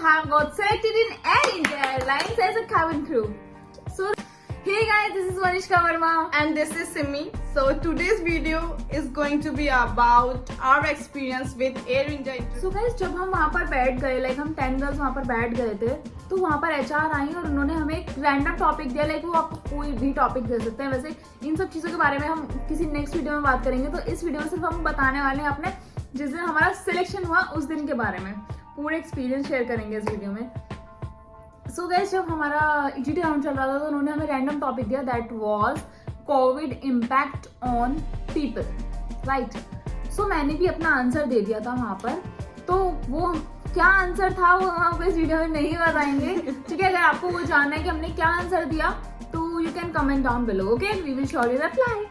have got selected in Air India Airlines as a cabin crew. So, hey guys, this is Vanishka Verma and this is Simi. So today's video is going to be about our experience with Air India. So guys, जब हम वहाँ पर बैठ गए, like हम 10 girls वहाँ पर बैठ गए थे, तो वहाँ पर HR आई और उन्होंने हमें एक रैंडम टॉपिक दिया, लाइक वो आपको कोई भी टॉपिक दे सकते हैं. वैसे इन सब चीज़ों के बारे में हम किसी नेक्स्ट वीडियो में बात करेंगे. तो इस वीडियो में सिर्फ हम बताने वाले हैं अपने जिस दिन हमारा सिलेक्शन हुआ उस दिन के बारे में. पूरे एक्सपीरियंस शेयर करेंगे इस वीडियो में. सो गाइस, जब हमारा EGT राउंड चल रहा था तो उन्होंने हमें रैंडम टॉपिक दिया, that was covid impact on people, right. So मैंने भी अपना आंसर दे दिया था वहाँ पर. तो वो क्या आंसर था वो हम आपको इस वीडियो में नहीं बताएंगे, ठीक है. अगर आपको वो जानना है कि हमने क्या आंसर दिया तो you can comment down below, okay, we will surely reply.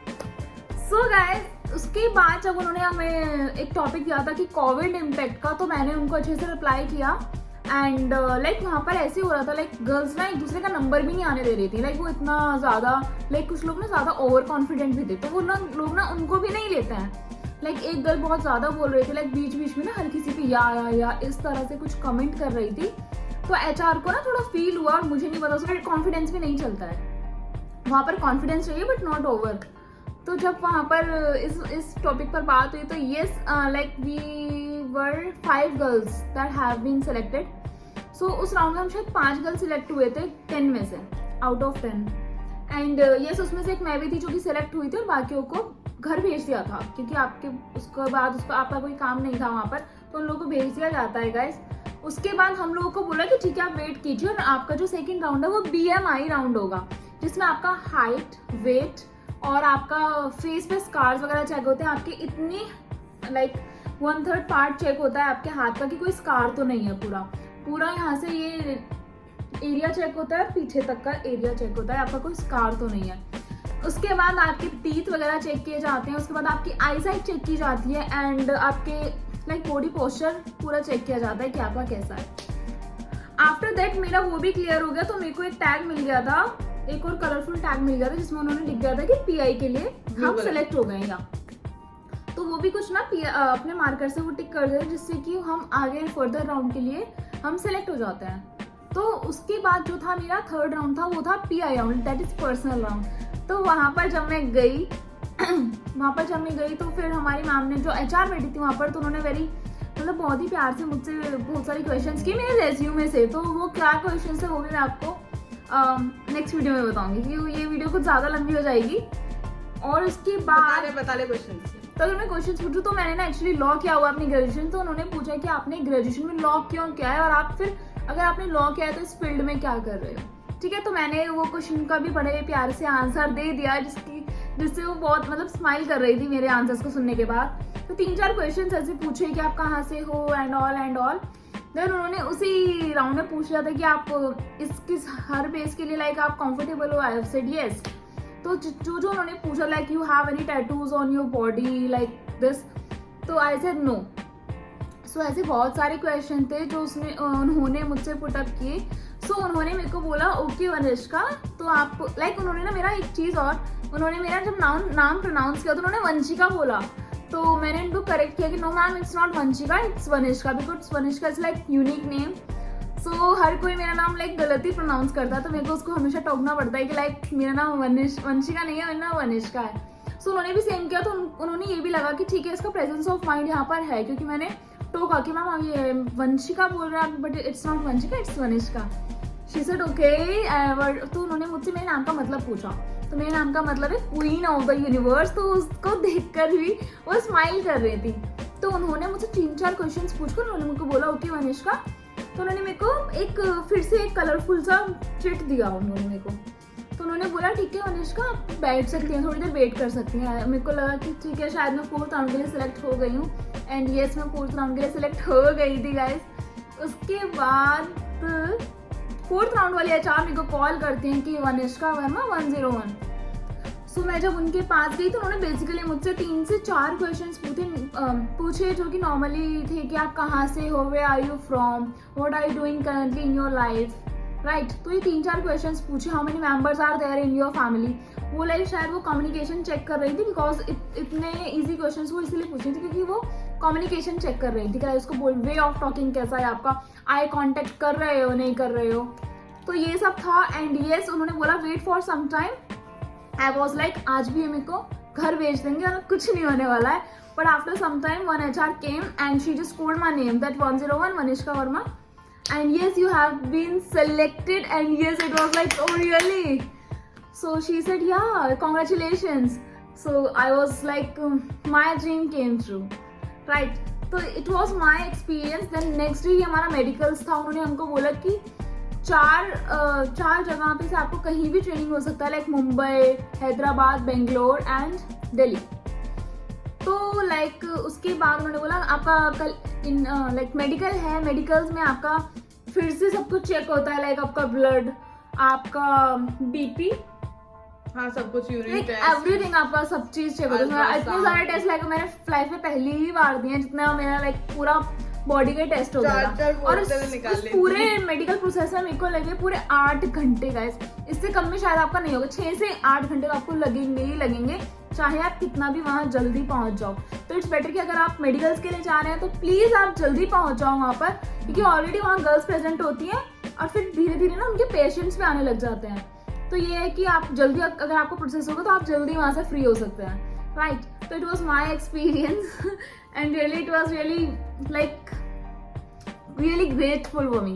So guys, उसके बाद जब उन्होंने हमें एक टॉपिक दिया था कि कोविड इम्पैक्ट का, तो मैंने उनको अच्छे से रिप्लाई किया. एंड लाइक वहाँ पर ऐसे हो रहा था, लाइक गर्ल्स ना एक दूसरे का नंबर भी नहीं आने दे रही थी. लाइक वो इतना ज़्यादा, लाइक कुछ लोग ना ज़्यादा ओवर कॉन्फिडेंट भी थे, तो वो ना लोग ना उनको भी नहीं लेते हैं. लाइक एक गर्ल बहुत ज़्यादा बोल रही थी, लाइक बीच बीच में ना हर किसी पे या इस तरह से कुछ कमेंट कर रही थी. तो HR को ना थोड़ा फील हुआ, और मुझे नहीं पता, उसका कॉन्फिडेंस भी नहीं चलता है. वहाँ पर कॉन्फिडेंस चाहिए बट नॉट ओवर. तो जब वहाँ पर इस टॉपिक पर बात हुई तो yes, like we were 5 girls that have been selected. So उस राउंड में हम शायद 5 गर्ल्स सिलेक्ट हुए थे 10 में से, आउट ऑफ 10. एंड येस, उसमें से एक मैं भी थी जो कि सिलेक्ट हुई थी, और बाकियों को घर भेज दिया था क्योंकि आपके उसके बाद आपका कोई काम नहीं था वहाँ पर, तो उन लोगों को भेज दिया जाता है गाइस. उसके बाद हम लोगों को बोला कि ठीक है आप वेट कीजिए, और आपका जो सेकेंड राउंड है वो BMI राउंड होगा, जिसमें आपका हाइट, वेट और आपका फेस पे स्कार्स वगैरह चेक होते हैं. आपके इतनी लाइक 1/3 पार्ट चेक होता है आपके हाथ का कि कोई स्कार तो नहीं है. पूरा यहाँ से ये एरिया चेक होता है, पीछे तक का एरिया चेक होता है, आपका कोई स्कार तो नहीं है. उसके बाद आपके टीथ वगैरह चेक किए जाते हैं. उसके बाद आपकी आई साइट चेक की जाती है, एंड आपके लाइक बॉडी पोस्चर पूरा चेक किया जाता है कि आपका कैसा है. आफ्टर दैट मेरा वो भी क्लियर हो गया, तो मेरे को एक टैग मिल गया था, एक और कलरफुल टैग मिल गया था, जिसमें उन्होंने लिख दिया था कि PI के लिए हम सेलेक्ट हो गए हैं. तो वो भी कुछ ना अपने मार्कर से वो टिक कर देते, जिससे कि हम आगे फर्दर राउंड के लिए हम सेलेक्ट हो जाते हैं. तो उसके बाद जो था मेरा थर्ड राउंड था, वो था PI round, that is personal round. तो वहाँ पर जब मैं गई तो फिर हमारी मैम ने, जो HR बैठी थी वहाँ पर, तो उन्होंने मतलब बहुत ही प्यार से मुझसे बहुत सारे क्वेश्चंस किए मेरे रेज्यूमे से. तो वो क्या क्वेश्चंस है वो भी मैं आपको नेक्स्ट वीडियो में बताऊंगी, क्योंकि ये वीडियो कुछ ज़्यादा लंबी हो जाएगी. और उसके बाद बता ले क्वेश्चन. तो अगर मैं क्वेश्चन पूछूं तो मैंने ना एक्चुअली लॉ किया हुआ अपनी ग्रेजुएशन. तो उन्होंने पूछा कि आपने ग्रेजुएशन में लॉ क्यों किया है, और आप फिर अगर आपने लॉ किया है तो इस फील्ड में क्या कर रहे हो, ठीक है. तो मैंने वो क्वेश्चन का भी बड़े प्यार से आंसर दे दिया, जिससे वो बहुत मतलब स्माइल कर रही थी मेरे आंसर्स को सुनने के बाद. तो 3-4 क्वेश्चन ऐसे पूछे कि आप कहाँ से हो एंड ऑल. देन उन्होंने उसी राउंड में पूछ लिया था कि आप किस हर बेस के लिए लाइक आप कंफर्टेबल हो. I have said yes. तो जो उन्होंने पूछा like you have any tattoos on your body like this, तो आई सेड नो. सो ऐसे बहुत सारे क्वेश्चन थे जो उन्होंने मुझसे पुटअप किए. सो उन्होंने मेरे को बोला ओके वनिष्का, तो आप लाइक उन्होंने ना मेरा एक चीज़ और, उन्होंने मेरा जब नाम प्रोनाउंस किया तो उन्होंने वंशिका बोला. तो मैंने उनको करेक्ट किया कि no ma'am, it's not Vanshika, it's Vanishka, because Vanishka is like unique name. So हर कोई मेरा नाम लाइक गलत ही प्रोनाउंस करता है, तो मेरे को उसको हमेशा टोकना पड़ता है कि लाइक मेरा नाम वंशिका नहीं है, मेरा नाम वनिष्का है. सो उन्होंने भी सेम किया. तो उन्होंने ये भी लगा कि ठीक है, इसका प्रेजेंस ऑफ माइंड यहाँ पर है, क्योंकि मैंने टोका कि मैम ये वंशिका बोल रहा है but it's not Vanshika, it's Vanishka. She said okay. तो उन्होंने मुझसे मेरे नाम का मतलब पूछा. तो मेरे नाम का मतलब है क्वीन ऑफ द यूनिवर्स. तो उसको देखकर भी वो स्माइल कर रही थी. तो उन्होंने मुझसे 3-4 क्वेश्चन पूछकर उन्होंने मुझको बोला ओके वनिष्का. तो उन्होंने मेरे को फिर से एक कलरफुल सा चिट दिया उन्होंने मेरे को. तो उन्होंने बोला ठीक है वनिष्का, आप बैठ सकती हैं, थोड़ी देर वेट कर सकती हैं. मेरे को लगा कि ठीक है, शायद मैं 4th राउंड के लिए सिलेक्ट हो गई हूँ. एंड येस, मैं 4th राउंड के लिए सिलेक्ट हो गई थी गाइस. उसके बाद 4th राउंड वाले HR मेरे को कॉल करते हैं कि वनिष्का वर्मा 101. सो मैं जब उनके पास गई तो उन्होंने बेसिकली मुझसे 3 से 4 क्वेश्चंस पूछे जो कि नॉर्मली थे कि आप कहाँ से हो, where are you from, what are you doing currently in your life, right तो ये 3-4 क्वेश्चंस पूछे, how many members are there in your family. वो लाइक शायद वो कम्युनिकेशन चेक कर रही थी, बिकॉज इतने इजी क्वेश्चंस वो इसलिए पूछ रही थी क्योंकि वो कम्युनिकेशन चेक कर रही थी कि उसको बोल वे ऑफ टॉकिंग कैसा है आपका, आई कांटेक्ट कर रहे हो नहीं कर रहे हो, तो ये सब था। एंड येस उन्होंने बोला wait for some time. I was like आज भी मेरे को घर भेज देंगे और कुछ नहीं होने वाला है। But after some time one HR came and she just called my name that 101 Manishka Verma and yes you have been selected and yes it was like oh really, so she said yeah congratulations, so I was like my dream came true, right? तो it was my experience। then next day हमारा medicals था, उन्होंने हमको बोला कि चार जगह पे से आपको कहीं भी ट्रेनिंग हो सकता है, लाइक मुंबई, हैदराबाद, बेंगलोर एंड दिल्ली। तो लाइक उसके बाद उन्होंने बोला आपका कल इन लाइक मेडिकल है, मेडिकल्स में आपका फिर से सब कुछ चेक होता है, लाइक आपका ब्लड, आपका BP, हाँ सब कुछ यूरिन लाइक टेस्ट एवरीथिंग, आपका सब चीज चेक होता है। इतने सारे टेस्ट लाइक मैंने लाइफ में पहली ही बार दिए जितना मेरा लाइक पूरा बॉडी का टेस्ट होता था। और उस पूरे मेडिकल प्रोसेस में मेरे को लगे पूरे 8 घंटे गाइस, इससे कम में शायद आपका नहीं होगा, 6 से 8 घंटे तो आपको लगेंगे ही लगेंगे, चाहे आप कितना भी वहां जल्दी पहुंच जाओ। तो इट्स बेटर कि अगर आप मेडिकल्स के लिए जा रहे हैं तो प्लीज आप जल्दी पहुंच जाओ वहां पर, क्योंकि ऑलरेडी वहां गर्ल्स प्रेजेंट होती हैं और फिर धीरे धीरे ना उनके पेशेंट्स भी आने लग जाते हैं। तो ये है कि आप जल्दी अगर आपको प्रोसेस होगा तो आप जल्दी वहां से फ्री हो सकते हैं, राइट? तो it was my experience and really it was really like really grateful for me.